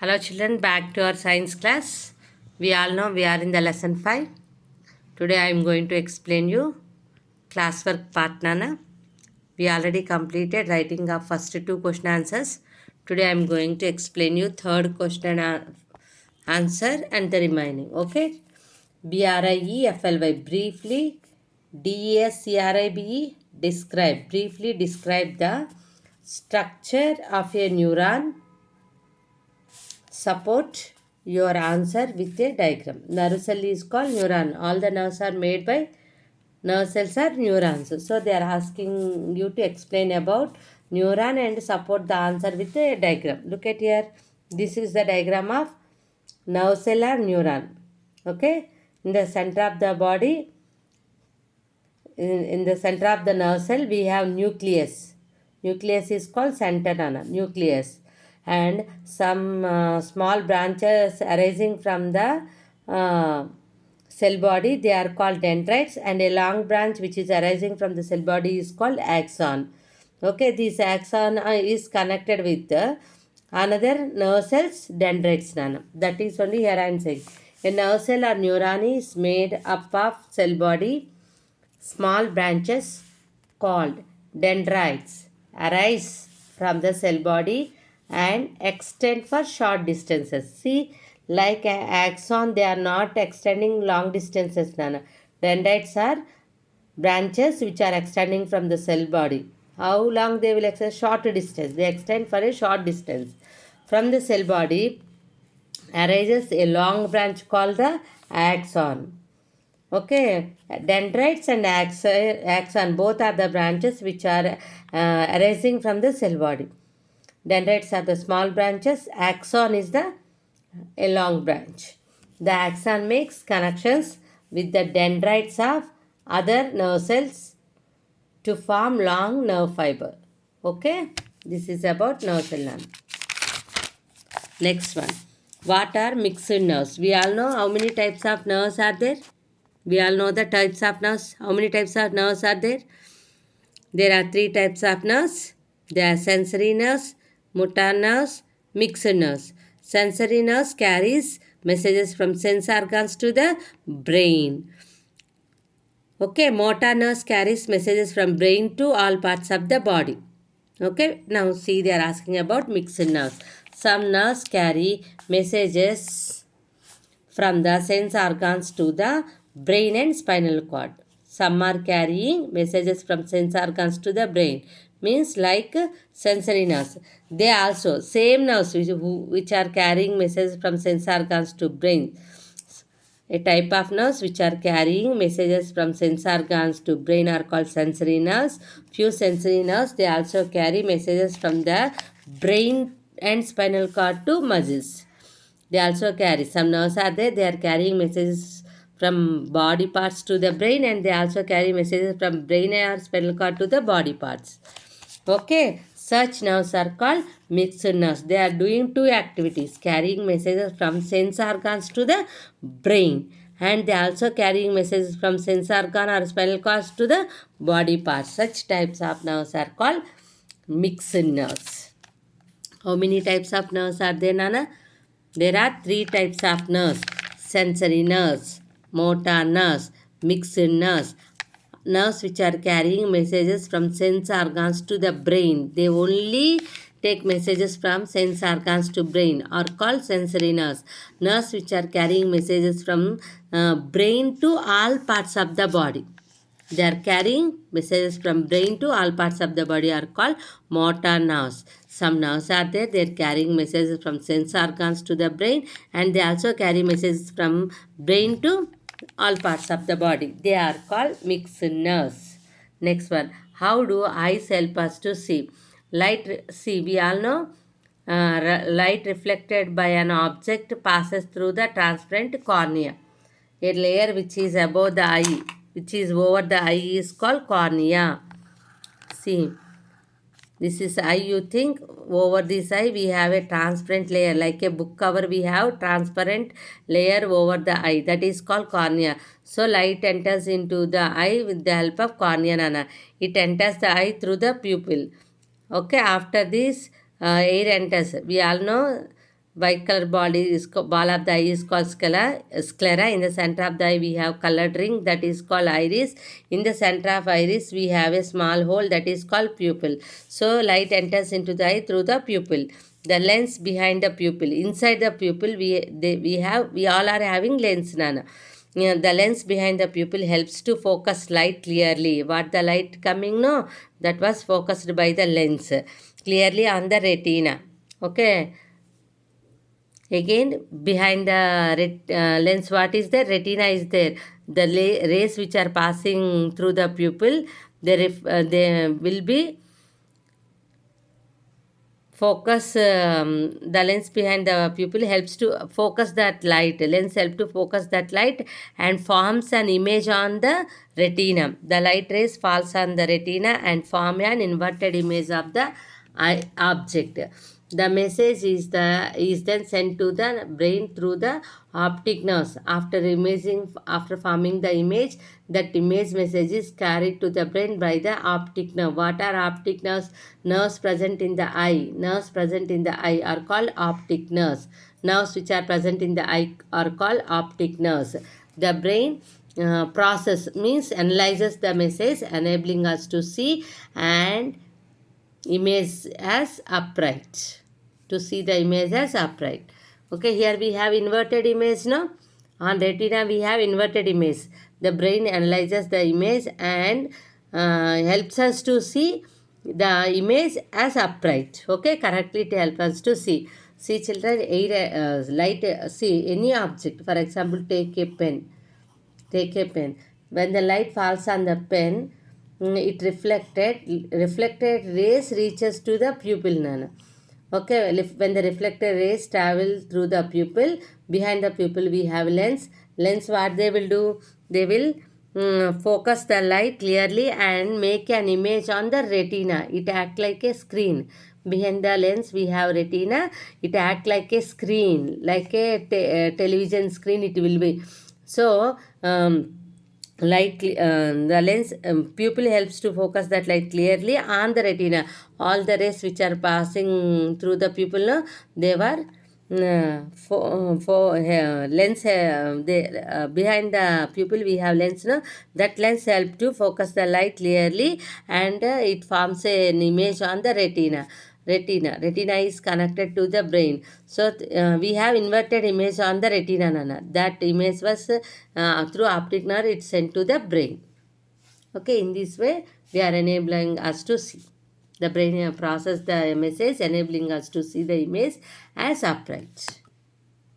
Hello children, back to our science class. We all know we are in the lesson 5. Today I am going to explain you classwork part Nana. We already completed writing of first two question answers. Today I am going to explain you third question answer and the remaining. Okay. BRIEFLY briefly, DESCRIBE describe, briefly describe the structure of a neuron. Support your answer with a diagram. Nerve cell is called neuron. All the nerves are made by nerve cells are neurons. So they are asking you to explain about neuron and support the answer with a diagram. Look at here. This is the diagram of nerve cell or neuron. Okay. In the center of the body, in the center of the nerve cell, we have nucleus. Nucleus is called centenana, nucleus. And some small branches arising from the cell body, they are called dendrites. And a long branch which is arising from the cell body is called axon. Okay, this axon is connected with another nerve cells, dendrites. Nana. That is only here I am saying. A nerve cell or neuron is made up of cell body. Small branches called dendrites arise from the cell body and extend for short distances. See, like an axon, they are not extending long distances. Nana. Dendrites are branches which are extending from the cell body. How long they will extend? Short distance. They extend for a short distance. From the cell body arises a long branch called the axon. Okay, dendrites and axon both are the branches which are arising from the cell body. Dendrites are the small branches, axon is the a long branch. The axon makes connections with the dendrites of other nerve cells to form long nerve fiber. Okay, this is about nerve cell now. Next one. What are mixed nerves? We all know how many types of nerves are there. We all know the types of nerves. How many types of nerves are there? There are three types of nerves. They are sensory nerves, motor nerves, mixed nerves. Sensory nerves carries messages from sense organs to the brain. Okay, motor nerves carries messages from brain to all parts of the body. Okay, now see they are asking about mixed nerves. Some nerves carry messages from the sense organs to the brain and spinal cord. Some are carrying messages from sense organs to the brain. Means like sensory nerves. They also same nerves which are carrying messages from sense organs to brain. A type of nerves which are carrying messages from sense organs to brain are called sensory nerves. Few sensory nerves they also carry messages from the brain and spinal cord to muscles. They also carry some nerves are there. They are carrying messages from body parts to the brain and they also carry messages from brain or spinal cord to the body parts. Okay, such nerves are called mixed nerves. They are doing two activities, carrying messages from sense organs to the brain and they are also carrying messages from sense organ or spinal cords to the body parts. Such types of nerves are called mixed nerves. How many types of nerves are there, Nana? There are three types of nerves: sensory nerves, motor nerves, mixed nerves. Nerves which are carrying messages from sense organs to the brain. They only take messages from sense organs to brain are called sensory nerves. Nerves which are carrying messages from brain to all parts of the body. They are carrying messages from brain to all parts of the body are called motor nerves. Some nerves are there, they are carrying messages from sense organs to the brain and they also carry messages from brain to all parts of the body. They are called mixed nerves. Next one, how do eyes help us to see? See, we all know light reflected by an object passes through the transparent cornea. A layer which is above the eye, which is over the eye is called cornea. See, this is eye you think. Over this eye we have a transparent layer. Like a book cover we have transparent layer over the eye. That is called cornea. So light enters into the eye with the help of cornea, Nana. It enters the eye through the pupil. Okay, after this air enters. We all know white color ball of the eye is called sclera. In the center of the eye we have colored ring, that is called iris. In the center of iris we have a small hole, that is called pupil. So light enters into the eye through the pupil. The lens behind the pupil. Inside the pupil we all are having lens, Nana. The lens behind the pupil helps to focus light clearly. What the light coming, no, that was focused by the lens clearly on the retina. Okay. Again, behind the lens, what is there? Retina is there. The rays which are passing through the pupil, they will be focus. The lens behind the pupil helps to focus that light. Lens help to focus that light and forms an image on the retina. The light rays falls on the retina and form an inverted image of the object. The message is then sent to the brain through the optic nerves. After forming the image, that image message is carried to the brain by the optic nerve. What are optic nerves? Nerves present in the eye. Nerves present in the eye are called optic nerves. Nerves which are present in the eye are called optic nerves. The brain process means analyzes the message, enabling us to see and image as upright. To see the image as upright. Okay, here we have inverted image now. On retina we have inverted image. The brain analyzes the image and helps us to see the image as upright. Okay, correctly it helps us to see. See children, see any object. For example, take a pen. Take a pen. When the light falls on the pen, it reflected rays reaches to the pupil, Nana. Okay, when the reflected rays travel through the pupil, behind the pupil we have lens. Lens, what they will do? They will focus the light clearly and make an image on the retina. It act like a screen. Behind the lens we have retina. It act like a screen, like a television screen it will be. So the lens pupil helps to focus that light clearly on the retina. All the rays which are passing through the pupil, no, they were for lens. Behind the pupil we have lens, no, that lens help to focus the light clearly and it forms an image on the retina is connected to the brain. So we have inverted image on the retina, Nana. That image was through optic nerve it's sent to the brain. Okay, in this way we are enabling us to see. The brain process the message, enabling us to see the image as upright.